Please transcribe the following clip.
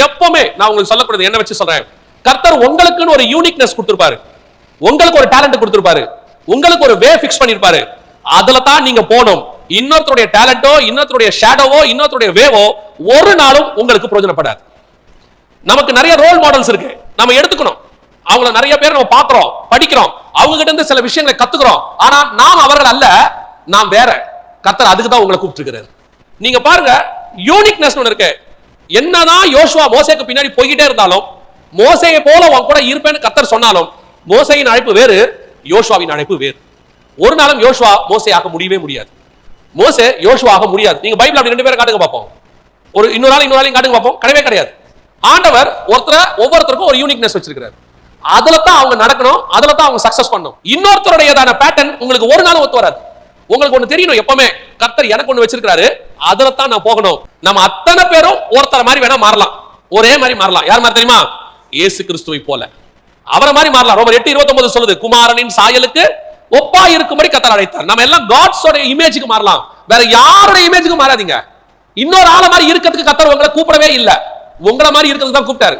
எப்பவுமே நான் உங்களுக்கு சொல்லக்கூடியது என்ன வச்சு சொல்றேன், கர்த்தர் உங்களுக்குன்னு ஒரு யூனிக்னஸ் கொடுத்திருப்பாரு, உங்களுக்கு ஒரு டேலண்ட் கொடுத்திருப்பாரு, உங்களுக்கு ஒரு வே ஃபிக்ஸ் பண்ணிருப்பாரு. அதுல தான் நீங்க போகணும். இன்னொருத்தருடைய டேலண்டோ, இன்னொருத்தருடைய ஷேடோவோ, இன்னொருத்தருடைய வேவோ ஒரு நாளும் உங்களுக்கு பிரயோஜனப்படாது. நமக்கு நிறைய ரோல் மாடல்ஸ் இருக்கு, நம்ம எடுத்துக்கணும். அவங்கள நிறைய பேர் நம்ம பாக்குறோம், படிக்கிறோம், அவங்க கிட்ட இருந்து சில விஷயங்களை கத்துக்கிறோம். ஆனா நாம் அவர்கள் அல்ல, நாம் வேற. கர்த்தர் அதுக்கு தான் உங்களை கூப்பிட்டுருக்கிறார். நீங்க பாருங்க, யூனிக்னஸ் ஒன்று இருக்கு. என்னதான் யோசுவா மோசேக்கு பின்னாடி போய்கிட்டே இருந்தாலும், மோசேயை போல உன் கூட இருப்பேன்னு கர்த்தர் சொன்னாலும், மோசேயின் அழைப்பு வேறு, யோசுவாவின் அழைப்பு வேறு. ஒரு நாளும் யோசுவா மோசே ஆக முடியவே முடியாது. மோசே யோசுவா ஆக முடியாது. நீங்க பைபிள் அப்படி ரெண்டு பேரும் காட்டுங்க பார்ப்போம். ஒரு இன்னொரு ஆளையும் காட்டுங்க பார்ப்போம். கிடையவே கிடையாது. ஆண்டவர் ஒவ்வொருத்தருக்கும் ஒரு யூனிக்னஸ் வச்சிருக்கிறார். அதுல தான் அவங்க நடக்கணும், அதுல தான் அவங்க சக்சஸ் பண்ணணும். இன்னொருத்தருடையதான பேட்டர்ன் உங்களுக்கு ஒரு நாளும் ஒத்து வராது. உங்களுக்கு ஒண்ணு தெரியணும், எப்பவுமே கர்த்தர் எனக்கு ஒண்ணு வச்சிருக்காரு, அதுல தான் நான் போகணும். நம்ம அத்தனை பேரும் ஒருத்தர மாதிரி வேணா மாறலாம், ஒரே மாதிரி மாறலாம். யார் மாதிரி தெரியுமா? இயேசு கிறிஸ்துவை போல அவரை மாதிரி மாறலாம். ரோமர் 8:29 சொல்லுது, குமாரனின் சாயலுக்கு ஒப்பா இருக்கும்படி கர்த்தர் அழைத்தார். நம்ம எல்லாம் காட்ஸோட இமேஜுக்கு மாறலாம், வேற யாரோட இமேஜுக்கு மாறாதீங்க. இன்னொரு ஆள மாதிரி இருக்கிறதுக்கு கர்த்தர் உங்களை கூப்பிடவே இல்லை, உங்களை மாதிரி இருக்கிறதுக்கு தான் கூப்பிட்டாரு.